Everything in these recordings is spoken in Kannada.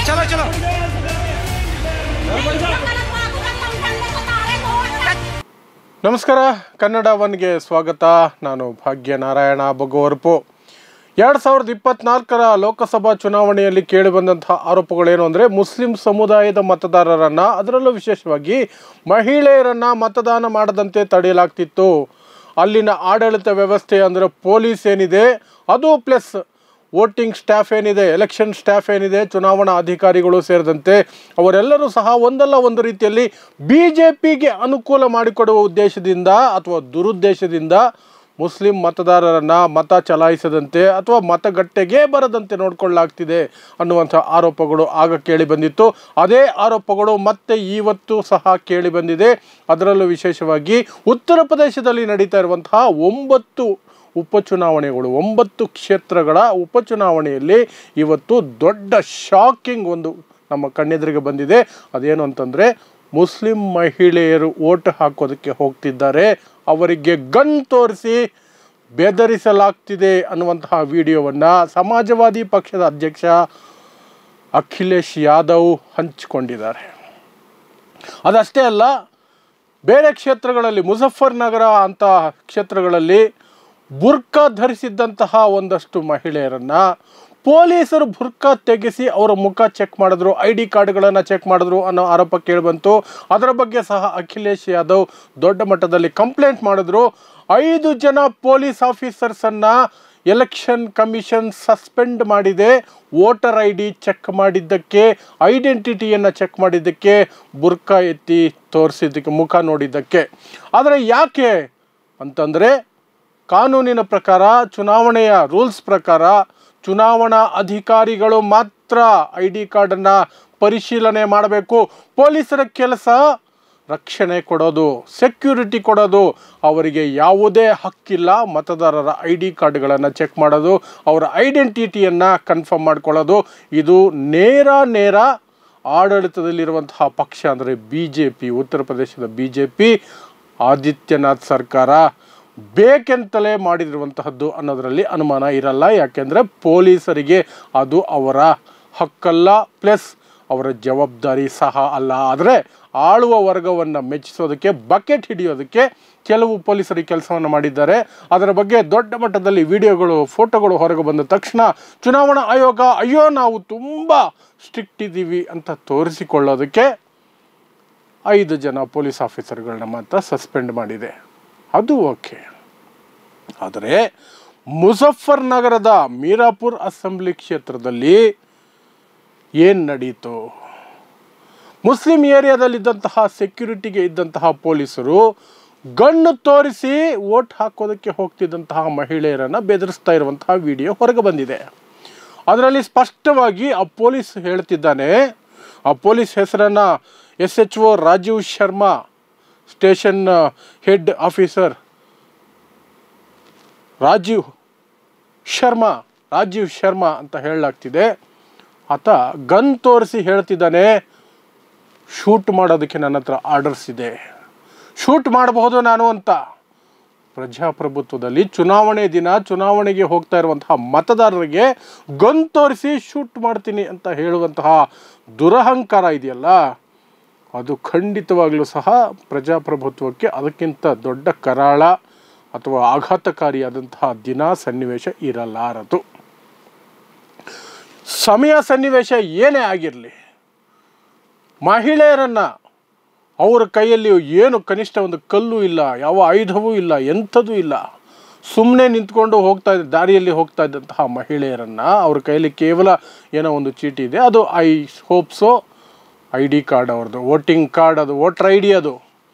चलो चलो ನಮಸ್ಕಾರ ಕನ್ನಡ ಒನ್ಗೆ ಸ್ವಾಗತ. ನಾನು ಭಾಗ್ಯನಾರಾಯಣ ಬಗೋರ್ಪು. 2024ರ ಲೋಕಸಭಾ ಚುನಾವಣೆಯಲ್ಲಿ ಕೇಳಿಬಂದಂತಹ ಆರೋಪಗಳೇನು ಅಂದರೆ ಮುಸ್ಲಿಂ ಸಮುದಾಯದ ಮತದಾರರನ್ನು, ಅದರಲ್ಲೂ ವಿಶೇಷವಾಗಿ ಮಹಿಳೆಯರನ್ನು ಮತದಾನ ಮಾಡದಂತೆ ತಡೆಯಲಾಗ್ತಿತ್ತು. ಅಲ್ಲಿನ ಆಡಳಿತ ವ್ಯವಸ್ಥೆ ಅಂದರೆ ಪೊಲೀಸ್ ಏನಿದೆ ಅದು, ಪ್ಲಸ್ ವೋಟಿಂಗ್ ಸ್ಟಾಫ್ ಏನಿದೆ, ಎಲೆಕ್ಷನ್ ಸ್ಟಾಫ್ ಏನಿದೆ, ಚುನಾವಣಾ ಅಧಿಕಾರಿಗಳು ಸೇರಿದಂತೆ ಅವರೆಲ್ಲರೂ ಸಹ ಒಂದಲ್ಲ ಒಂದು ರೀತಿಯಲ್ಲಿ BJPಗೆ ಅನುಕೂಲ ಮಾಡಿಕೊಡುವ ಉದ್ದೇಶದಿಂದ ಅಥವಾ ದುರುದ್ದೇಶದಿಂದ ಮುಸ್ಲಿಂ ಮತದಾರರನ್ನು ಮತ ಚಲಾಯಿಸದಂತೆ ಅಥವಾ ಮತಗಟ್ಟೆಗೆ ಬರದಂತೆ ನೋಡಿಕೊಳ್ಳಲಾಗ್ತಿದೆ ಅನ್ನುವಂಥ ಆರೋಪಗಳು ಆಗ ಕೇಳಿಬಂದಿತ್ತು. ಅದೇ ಆರೋಪಗಳು ಮತ್ತೆ ಇವತ್ತು ಸಹ ಕೇಳಿಬಂದಿದೆ. ಅದರಲ್ಲೂ ವಿಶೇಷವಾಗಿ ಉತ್ತರ ಪ್ರದೇಶದಲ್ಲಿ ನಡೀತಾ ಇರುವಂತಹ 9 ಉಪಚುನಾವಣೆಗಳು, 9 ಕ್ಷೇತ್ರಗಳ ಉಪಚುನಾವಣೆಯಲ್ಲಿ ಇವತ್ತು ದೊಡ್ಡ ಶಾಕಿಂಗ್ ಒಂದು ನಮ್ಮ ಕಣ್ಣೆದುರಿಗೆ ಬಂದಿದೆ. ಅದೇನು ಅಂತಂದರೆ, ಮುಸ್ಲಿಂ ಮಹಿಳೆಯರು ವೋಟ್ ಹಾಕೋದಕ್ಕೆ ಹೋಗ್ತಿದ್ದಾರೆ, ಅವರಿಗೆ ಗನ್ ತೋರಿಸಿ ಬೆದರಿಸಲಾಗ್ತಿದೆ ಅನ್ನುವಂತಹ ವಿಡಿಯೋವನ್ನು ಸಮಾಜವಾದಿ ಪಕ್ಷದ ಅಧ್ಯಕ್ಷ ಅಖಿಲೇಶ್ ಯಾದವ್ ಹಂಚಿಕೊಂಡಿದ್ದಾರೆ. ಅದಷ್ಟೇ ಅಲ್ಲ, ಬೇರೆ ಕ್ಷೇತ್ರಗಳಲ್ಲಿ, ಮುಜಫರ್ನಗರ ಅಂತ ಕ್ಷೇತ್ರಗಳಲ್ಲಿ ಬುರ್ಕಾ ಧರಿಸಿದ್ದಂತಹ ಒಂದಷ್ಟು ಮಹಿಳೆಯರನ್ನು ಪೊಲೀಸರು ಬುರ್ಕಾ ತೆಗೆಸಿ ಅವರ ಮುಖ ಚೆಕ್ ಮಾಡಿದ್ರು, ID ಕಾರ್ಡ್ಗಳನ್ನು ಚೆಕ್ ಮಾಡಿದ್ರು ಅನ್ನೋ ಆರೋಪ ಕೇಳಿಬಂತು. ಅದರ ಬಗ್ಗೆ ಸಹ ಅಖಿಲೇಶ್ ಯಾದವ್ ದೊಡ್ಡ ಮಟ್ಟದಲ್ಲಿ ಕಂಪ್ಲೇಂಟ್ ಮಾಡಿದ್ರು. 5 ಜನ ಪೊಲೀಸ್ ಆಫೀಸರ್ಸನ್ನು ಎಲೆಕ್ಷನ್ ಕಮಿಷನ್ ಸಸ್ಪೆಂಡ್ ಮಾಡಿದೆ. ವೋಟರ್ ID ಚೆಕ್ ಮಾಡಿದ್ದಕ್ಕೆ, ಐಡೆಂಟಿಟಿಯನ್ನು ಚೆಕ್ ಮಾಡಿದ್ದಕ್ಕೆ, ಬುರ್ಕಾ ಎತ್ತಿ ತೋರಿಸಿದ್ದಕ್ಕೆ, ಮುಖ ನೋಡಿದ್ದಕ್ಕೆ. ಆದರೆ ಯಾಕೆ ಅಂತಂದರೆ, ಕಾನೂನಿನ ಪ್ರಕಾರ, ಚುನಾವಣೆಯ ರೂಲ್ಸ್ ಪ್ರಕಾರ ಚುನಾವಣಾ ಅಧಿಕಾರಿಗಳು ಮಾತ್ರ ID ಕಾರ್ಡನ್ನು ಪರಿಶೀಲನೆ ಮಾಡಬೇಕು. ಪೊಲೀಸರ ಕೆಲಸ ರಕ್ಷಣೆ ಕೊಡೋದು, ಸೆಕ್ಯೂರಿಟಿ ಕೊಡೋದು. ಅವರಿಗೆ ಯಾವುದೇ ಹಕ್ಕಿಲ್ಲ ಮತದಾರರ ID ಕಾರ್ಡ್ಗಳನ್ನು ಚೆಕ್ ಮಾಡೋದು, ಅವರ ಐಡೆಂಟಿಟಿಯನ್ನು ಕನ್ಫರ್ಮ್ ಮಾಡ್ಕೊಳ್ಳೋದು. ಇದು ನೇರ ಆಡಳಿತದಲ್ಲಿರುವಂತಹ ಪಕ್ಷ ಅಂದರೆ BJP, ಉತ್ತರ ಪ್ರದೇಶದ BJP, ಆದಿತ್ಯನಾಥ್ ಸರ್ಕಾರ ಬೇಕೆಂತಲೇ ಮಾಡಿರುವಂತಹದ್ದು ಅನ್ನೋದರಲ್ಲಿ ಅನುಮಾನ ಇರಲ್ಲ. ಯಾಕೆಂದರೆ ಪೊಲೀಸರಿಗೆ ಅದು ಅವರ ಹಕ್ಕಲ್ಲ, ಪ್ಲಸ್ ಅವರ ಜವಾಬ್ದಾರಿ ಸಹ ಅಲ್ಲ. ಆದರೆ ಆಳುವ ವರ್ಗವನ್ನು ಮೆಚ್ಚಿಸೋದಕ್ಕೆ, ಬಕೆಟ್ ಹಿಡಿಯೋದಕ್ಕೆ ಕೆಲವು ಪೊಲೀಸರು ಕೆಲಸವನ್ನು ಮಾಡಿದ್ದಾರೆ. ಅದರ ಬಗ್ಗೆ ದೊಡ್ಡ ಮಟ್ಟದಲ್ಲಿ ವಿಡಿಯೋಗಳು, ಫೋಟೋಗಳು ಹೊರಗೆ ಬಂದ ತಕ್ಷಣ ಚುನಾವಣಾ ಆಯೋಗ ಅಯ್ಯೋ ನಾವು ತುಂಬ ಸ್ಟ್ರಿಕ್ಟ್ ಇದ್ದೀವಿ ಅಂತ ತೋರಿಸಿಕೊಳ್ಳೋದಕ್ಕೆ 5 ಜನ ಪೊಲೀಸ್ ಆಫೀಸರ್ಗಳನ್ನ ಮಾತ್ರ ಸಸ್ಪೆಂಡ್ ಮಾಡಿದೆ. ಅದು ಓಕೆ. ಆದರೆ ಮುಜಫರ್ನಗರದ ಮೀರಾಪುರ್ ಅಸೆಂಬ್ಲಿ ಕ್ಷೇತ್ರದಲ್ಲಿ ಏನು ನಡೀತು? ಮುಸ್ಲಿಂ ಏರಿಯಾದಲ್ಲಿದ್ದಂತಹ ಸೆಕ್ಯೂರಿಟಿಗೆ ಇದ್ದಂತಹ ಪೊಲೀಸರು ಗಣ್ಣು ತೋರಿಸಿ ವೋಟ್ ಹಾಕೋದಕ್ಕೆ ಹೋಗ್ತಿದ್ದಂತಹ ಮಹಿಳೆಯರನ್ನು ಬೆದರಿಸ್ತಾ ಇರುವಂತಹ ವಿಡಿಯೋ ಹೊರಗೆ ಬಂದಿದೆ. ಅದರಲ್ಲಿ ಸ್ಪಷ್ಟವಾಗಿ ಆ ಪೊಲೀಸ್ ಹೇಳ್ತಿದ್ದಾನೆ, ಆ ಪೊಲೀಸ್ ಹೆಸರನ್ನು SHO Rajeev Sharma, station head officer Rajeev Sharma ಅಂತ ಹೇಳಲಾಗ್ತಿದೆ. ಆತ ಗನ್ ತೋರಿಸಿ ಹೇಳ್ತಿದ್ದಾನೆ, ಶೂಟ್ ಮಾಡೋದಕ್ಕೆ ನನ್ನ ಹತ್ರ ಆರ್ಡರ್ಸ್ ಇದೆ, ಶೂಟ್ ಮಾಡಬಹುದು ನಾನು ಅಂತ. ಪ್ರಜಾಪ್ರಭುತ್ವದಲ್ಲಿ ಚುನಾವಣೆ ದಿನ ಚುನಾವಣೆಗೆ ಹೋಗ್ತಾ ಇರುವಂತಹ ಮತದಾರರಿಗೆ ಗನ್ ತೋರಿಸಿ ಶೂಟ್ ಮಾಡ್ತೀನಿ ಅಂತ ಹೇಳುವಂತಹ ದುರಹಂಕಾರ ಇದೆಯಲ್ಲ, ಅದು ಖಂಡಿತವಾಗಲೂ ಸಹ ಪ್ರಜಾಪ್ರಭುತ್ವಕ್ಕೆ ಅದಕ್ಕಿಂತ ದೊಡ್ಡ ಕರಾಳ ಅಥವಾ ಆಘಾತಕಾರಿಯಾದಂತಹ ದಿನ, ಸನ್ನಿವೇಶ ಇರಲಾರದು. ಸಮಯ ಸನ್ನಿವೇಶ ಏನೇ ಆಗಿರಲಿ, ಮಹಿಳೆಯರನ್ನು ಅವರ ಕೈಯಲ್ಲಿ ಏನು ಕನಿಷ್ಠ ಒಂದು ಕಲ್ಲು ಇಲ್ಲ, ಯಾವ ಆಯುಧವೂ ಇಲ್ಲ, ಎಂಥದೂ ಇಲ್ಲ, ಸುಮ್ಮನೆ ನಿಂತ್ಕೊಂಡು ದಾರಿಯಲ್ಲಿ ಹೋಗ್ತಾ ಇದ್ದಂತಹ ಮಹಿಳೆಯರನ್ನು ಅವ್ರ ಕೈಯಲ್ಲಿ ಕೇವಲ ಏನೋ ಒಂದು ಚೀಟಿ ಇದೆ, ಅದು ಐ ಹೋಪ್ಸೋ ID ಕಾರ್ಡ್, ಅವ್ರದ್ದು ವೋಟಿಂಗ್ ಕಾರ್ಡ್, ಅದು ವೋಟರ್ ID,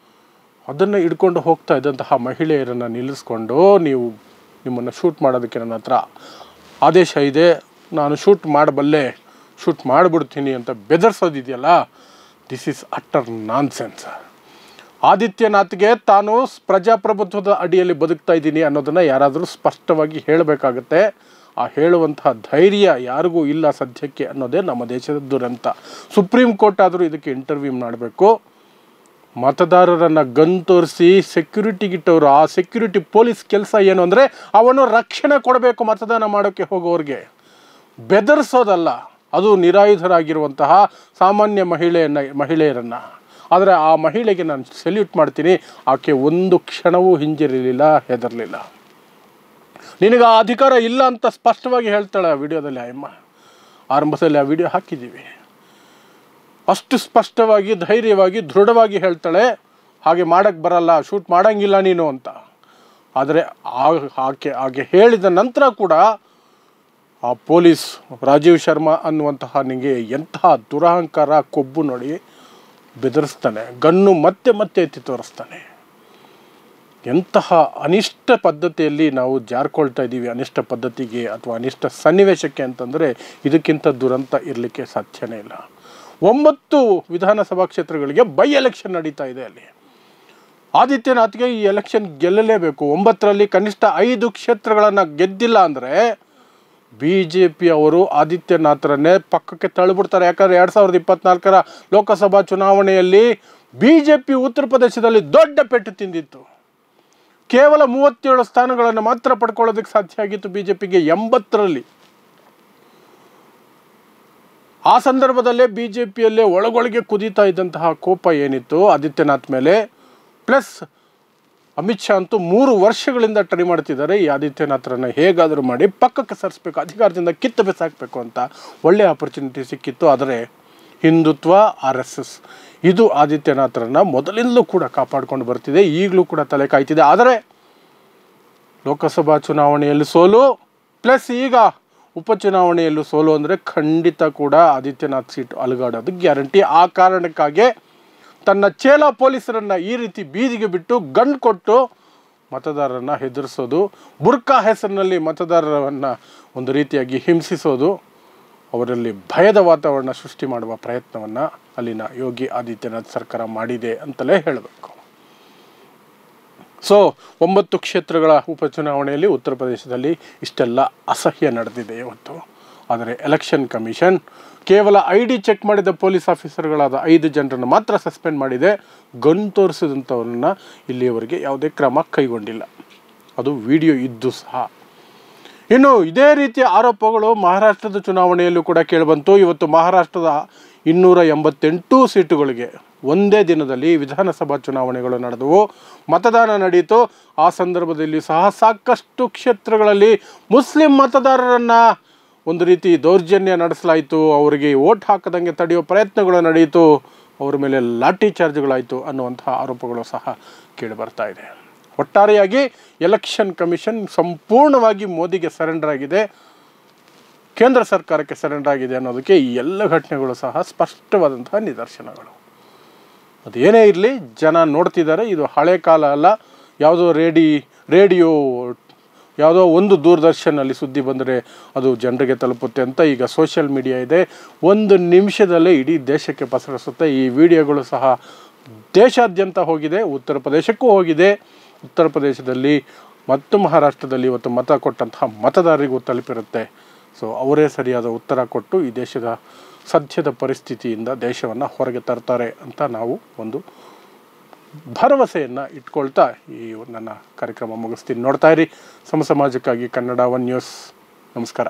ಅದನ್ನು ಹಿಡ್ಕೊಂಡು ಹೋಗ್ತಾ ಇದ್ದಂತಹ ಮಹಿಳೆಯರನ್ನು ನಿಲ್ಲಿಸ್ಕೊಂಡು ನಿಮ್ಮನ್ನು ಶೂಟ್ ಮಾಡೋದಕ್ಕೆ ನನ್ನ ಹತ್ರ ಆದೇಶ ಇದೆ, ನಾನು ಶೂಟ್ ಮಾಡಬಲ್ಲೆ, ಶೂಟ್ ಮಾಡಿಬಿಡ್ತೀನಿ ಅಂತ ಬೆದರಿಸೋದಿದೆಯಲ್ಲ, ದಿಸ್ ಈಸ್ ಅಟ್ಟರ್ ನಾನ್ಸೆನ್ಸ್. ಆದಿತ್ಯನಾಥ್ಗೆ ತಾನು ಪ್ರಜಾಪ್ರಭುತ್ವದ ಅಡಿಯಲ್ಲಿ ಬದುಕ್ತಾ ಇದ್ದೀನಿ ಅನ್ನೋದನ್ನು ಯಾರಾದರೂ ಸ್ಪಷ್ಟವಾಗಿ ಹೇಳಬೇಕಾಗತ್ತೆ. ಆ ಹೇಳುವಂತಹ ಧೈರ್ಯ ಯಾರಿಗೂ ಇಲ್ಲ ಸದ್ಯಕ್ಕೆ ಅನ್ನೋದೇ ನಮ್ಮ ದೇಶದ ದುರಂತ. ಸುಪ್ರೀಂ ಕೋರ್ಟ್ ಆದರೂ ಇದಕ್ಕೆ ಇಂಟರ್ವ್ಯೂ ಮಾಡಬೇಕು. ಮತದಾರರನ್ನು ಗನ್ ತೋರಿಸಿ ಸೆಕ್ಯೂರಿಟಿಗಿಟ್ಟವರು, ಆ ಸೆಕ್ಯೂರಿಟಿ ಪೊಲೀಸ್ ಕೆಲಸ ಏನು ಅಂದರೆ ಅವನು ರಕ್ಷಣೆ ಕೊಡಬೇಕು ಮತದಾನ ಮಾಡೋಕ್ಕೆ ಹೋಗೋರಿಗೆ, ಬೆದರಿಸೋದಲ್ಲ. ಅದು ನಿರಾಯುಧರಾಗಿರುವಂತಹ ಸಾಮಾನ್ಯ ಮಹಿಳೆಯರನ್ನು. ಆದರೆ ಆ ಮಹಿಳೆಗೆ ನಾನು ಸೆಲ್ಯೂಟ್ ಮಾಡ್ತೀನಿ. ಆಕೆ ಒಂದು ಕ್ಷಣವೂ ಹಿಂಜರಿಲಿಲ್ಲ, ಹೆದರಲಿಲ್ಲ. ನಿನಗೆ ಆ ಅಧಿಕಾರ ಇಲ್ಲ ಅಂತ ಸ್ಪಷ್ಟವಾಗಿ ಹೇಳ್ತಾಳೆ ಆ ವಿಡಿಯೋದಲ್ಲಿ. ಅಮ್ಮ ಆರಂಭದಲ್ಲಿ ಆ ವಿಡಿಯೋ ಹಾಕಿದ್ದೀವಿ. ಅಷ್ಟು ಸ್ಪಷ್ಟವಾಗಿ, ಧೈರ್ಯವಾಗಿ, ದೃಢವಾಗಿ ಹೇಳ್ತಾಳೆ, ಹಾಗೆ ಮಾಡೋಕ್ಕೆ ಬರಲ್ಲ, ಶೂಟ್ ಮಾಡೋಂಗಿಲ್ಲ ನೀನು ಅಂತ. ಆದರೆ ಹಾಗೆ ಹೇಳಿದ ನಂತರ ಕೂಡ ಆ ಪೊಲೀಸ್ ರಾಜೀವ್ ಶರ್ಮಾ ಅನ್ನುವಂತಹ ನಿಮಗೆ ಎಂತಹ ದುರಹಂಕಾರ, ಕೊಬ್ಬು ನೋಡಿ ಬೆದರಿಸ್ತಾನೆ. ಗನ್ನು ಮತ್ತೆ ಮತ್ತೆ ಎತ್ತಿ ತೋರಿಸ್ತಾನೆ. ಎಂತಹ ಅನಿಷ್ಟ ಪದ್ಧತಿಯಲ್ಲಿ ನಾವು ಜಾರ್ಕೊಳ್ತಾ ಇದ್ದೀವಿ, ಅನಿಷ್ಟ ಪದ್ಧತಿಗೆ ಅಥವಾ ಅನಿಷ್ಟ ಸನ್ನಿವೇಶಕ್ಕೆ ಅಂತಂದರೆ ಇದಕ್ಕಿಂತ ದುರಂತ ಇರಲಿಕ್ಕೆ ಸಾಧ್ಯನೇ ಇಲ್ಲ. 9 ವಿಧಾನಸಭಾ ಕ್ಷೇತ್ರಗಳಿಗೆ ಬೈ ಎಲೆಕ್ಷನ್ ನಡೀತಾ ಇದೆ. ಅಲ್ಲಿ ಆದಿತ್ಯನಾಥ್ಗೆ ಈ ಎಲೆಕ್ಷನ್ ಗೆಲ್ಲಲೇಬೇಕು. 9ರಲ್ಲಿ ಕನಿಷ್ಠ 5 ಕ್ಷೇತ್ರಗಳನ್ನು ಗೆದ್ದಿಲ್ಲ ಅಂದರೆ BJP ಅವರು ಆದಿತ್ಯನಾಥರನ್ನೇ ಪಕ್ಕಕ್ಕೆ ತಳ್ಳಿಬಿಡ್ತಾರೆ. ಯಾಕಂದರೆ 2024ರ ಲೋಕಸಭಾ ಚುನಾವಣೆಯಲ್ಲಿ BJP ಉತ್ತರ ಪ್ರದೇಶದಲ್ಲಿ ದೊಡ್ಡ ಪೆಟ್ಟು ತಿಂದಿತ್ತು. ಕೇವಲ 37 ಸ್ಥಾನಗಳನ್ನು ಮಾತ್ರ ಪಡ್ಕೊಳ್ಳೋದಕ್ಕೆ ಸಾಧ್ಯ ಆಗಿತ್ತು BJPಗೆ 80ರಲ್ಲಿ. ಆ ಸಂದರ್ಭದಲ್ಲೇ BJPಯಲ್ಲೇ ಒಳಗೊಳಗೆ ಕುದೀತಾ ಇದ್ದಂತಹ ಕೋಪ ಏನಿತ್ತು ಆದಿತ್ಯನಾಥ್ ಮೇಲೆ, ಪ್ಲಸ್ ಅಮಿತ್ ಶಾ ಅಂತೂ 3 ವರ್ಷಗಳಿಂದ ಟ್ರೈ ಮಾಡ್ತಿದ್ದಾರೆ ಈ ಆದಿತ್ಯನಾಥರನ್ನು ಹೇಗಾದರೂ ಮಾಡಿ ಪಕ್ಕಕ್ಕೆ ಸರಿಸಬೇಕು, ಅಧಿಕಾರದಿಂದ ಕಿತ್ತು ಬೆಸಾಕಬೇಕು ಅಂತ. ಒಳ್ಳೆಯ ಆಪರ್ಚುನಿಟಿ ಸಿಕ್ಕಿತ್ತು. ಆದರೆ ಹಿಂದುತ್ವ, RSS ಇದು ಆದಿತ್ಯನಾಥರನ್ನು ಮೊದಲಿಂದಲೂ ಕೂಡ ಕಾಪಾಡಿಕೊಂಡು ಬರ್ತಿದೆ, ಈಗಲೂ ಕೂಡ ತಲೆ ಕಾಯ್ತಿದೆ. ಆದರೆ ಲೋಕಸಭಾ ಚುನಾವಣೆಯಲ್ಲಿ ಸೋಲು, ಪ್ಲಸ್ ಈಗ ಉಪಚುನಾವಣೆಯಲ್ಲೂ ಸೋಲು ಅಂದರೆ ಖಂಡಿತ ಕೂಡ ಆದಿತ್ಯನಾಥ್ ಸೀಟು ಅಲುಗಾಡೋದು ಗ್ಯಾರಂಟಿ. ಆ ಕಾರಣಕ್ಕಾಗಿ ತನ್ನ ಚೇಲ ಪೊಲೀಸರನ್ನು ಈ ರೀತಿ ಬೀದಿಗೆ ಬಿಟ್ಟು ಗನ್ ಕೊಟ್ಟು ಮತದಾರರನ್ನು ಹೆದರಿಸೋದು, ಬುರ್ಕಾ ಹೆಸರಿನಲ್ಲಿ ಮತದಾರರನ್ನು ಒಂದು ರೀತಿಯಾಗಿ ಹಿಂಸಿಸೋದು, ಅವರಲ್ಲಿ ಭಯದ ವಾತಾವರಣ ಸೃಷ್ಟಿ ಮಾಡುವ ಪ್ರಯತ್ನವನ್ನು ಅಲ್ಲಿನ ಯೋಗಿ ಆದಿತ್ಯನಾಥ್ ಸರ್ಕಾರ ಮಾಡಿದೆ ಅಂತಲೇ ಹೇಳಬೇಕು. ಸೊ 9 ಕ್ಷೇತ್ರಗಳ ಉಪಚುನಾವಣೆಯಲ್ಲಿ ಉತ್ತರ ಪ್ರದೇಶದಲ್ಲಿ ಇಷ್ಟೆಲ್ಲ ಅಸಹ್ಯ ನಡೆದಿದೆ ಇವತ್ತು. ಆದರೆ ಎಲೆಕ್ಷನ್ ಕಮಿಷನ್ ಕೇವಲ ID ಚೆಕ್ ಮಾಡಿದ ಪೊಲೀಸ್ ಆಫೀಸರ್ಗಳಾದ 5 ಜನರನ್ನು ಮಾತ್ರ ಸಸ್ಪೆಂಡ್ ಮಾಡಿದೆ. ಗನ್ ತೋರಿಸಿದಂಥವ್ರನ್ನ ಇಲ್ಲಿಯವರೆಗೆ ಯಾವುದೇ ಕ್ರಮ ಕೈಗೊಂಡಿಲ್ಲ. ಅದು ವಿಡಿಯೋ ಇದ್ದು ಸಹ. ಇನ್ನು ಇದೇ ರೀತಿಯ ಆರೋಪಗಳು ಮಹಾರಾಷ್ಟ್ರದ ಚುನಾವಣೆಯಲ್ಲೂ ಕೂಡ ಕೇಳಿಬಂತು. ಇವತ್ತು ಮಹಾರಾಷ್ಟ್ರದ 288 ಸೀಟುಗಳಿಗೆ ಒಂದೇ ದಿನದಲ್ಲಿ ವಿಧಾನಸಭಾ ಚುನಾವಣೆಗಳು ನಡೆದವು, ಮತದಾನ ನಡೆಯಿತು. ಆ ಸಂದರ್ಭದಲ್ಲಿ ಸಹ ಸಾಕಷ್ಟು ಕ್ಷೇತ್ರಗಳಲ್ಲಿ ಮುಸ್ಲಿಂ ಮತದಾರರನ್ನು ಒಂದು ರೀತಿ ದೌರ್ಜನ್ಯ ನಡೆಸಲಾಯಿತು, ಅವರಿಗೆ ವೋಟ್ ಹಾಕದಂಗೆ ತಡೆಯೋ ಪ್ರಯತ್ನಗಳು ನಡೆಯಿತು, ಅವರ ಮೇಲೆ ಲಾಠಿ ಚಾರ್ಜ್ಗಳಾಯಿತು ಅನ್ನುವಂತಹ ಆರೋಪಗಳು ಸಹ ಕೇಳಿಬರ್ತಾ ಇದೆ. ಒಟ್ಟಾರೆಯಾಗಿ ಎಲೆಕ್ಷನ್ ಕಮಿಷನ್ ಸಂಪೂರ್ಣವಾಗಿ ಮೋದಿಗೆ ಸರೆಂಡರ್ ಆಗಿದೆ, ಕೇಂದ್ರ ಸರ್ಕಾರಕ್ಕೆ ಸರೆಂಡರ್ ಆಗಿದೆ ಅನ್ನೋದಕ್ಕೆ ಈ ಎಲ್ಲ ಘಟನೆಗಳು ಸಹ ಸ್ಪಷ್ಟವಾದಂತಹ ನಿದರ್ಶನಗಳು. ಅದೇನೇ ಇರಲಿ, ಜನ ನೋಡ್ತಿದ್ದಾರೆ. ಇದು ಹಳೆ ಕಾಲ ಅಲ್ಲ, ಯಾವುದೋ ರೇಡಿಯೋ ಯಾವುದೋ ಒಂದು ದೂರದರ್ಶನಲ್ಲಿ ಸುದ್ದಿ ಬಂದರೆ ಅದು ಜನರಿಗೆ ತಲುಪುತ್ತೆ ಅಂತ ಈಗ ಸೋಷಿಯಲ್ ಮೀಡಿಯಾ ಇದೆ. 1 ನಿಮಿಷದಲ್ಲೇ ಇಡೀ ದೇಶಕ್ಕೆ ಪಸರಿಸುತ್ತೆ. ಈ ವಿಡಿಯೋಗಳು ಸಹ ದೇಶಾದ್ಯಂತ ಹೋಗಿದೆ, ಉತ್ತರ ಪ್ರದೇಶಕ್ಕೂ ಹೋಗಿದೆ. ಉತ್ತರ ಪ್ರದೇಶದಲ್ಲಿ ಮತ್ತು ಮಹಾರಾಷ್ಟ್ರದಲ್ಲಿ ಇವತ್ತು ಮತ ಕೊಟ್ಟಂತಹ ಮತದಾರರಿಗೂ ತಲುಪಿರುತ್ತೆ. ಸೊ ಅವರೇ ಸರಿಯಾದ ಉತ್ತರ ಕೊಟ್ಟು ಈ ದೇಶದ ಸದ್ಯದ ಪರಿಸ್ಥಿತಿಯಿಂದ ದೇಶವನ್ನು ಹೊರಗೆ ತರ್ತಾರೆ ಅಂತ ನಾವು ಒಂದು ಭರವಸೆಯನ್ನು ಇಟ್ಕೊಳ್ತಾ ಈ ನನ್ನ ಕಾರ್ಯಕ್ರಮ ಮುಗಿಸ್ತೀನಿ. ನೋಡ್ತಾ ಇರಿ ಸಮಾಜಕ್ಕಾಗಿ ಕನ್ನಡ 1 ನ್ಯೂಸ್. ನಮಸ್ಕಾರ.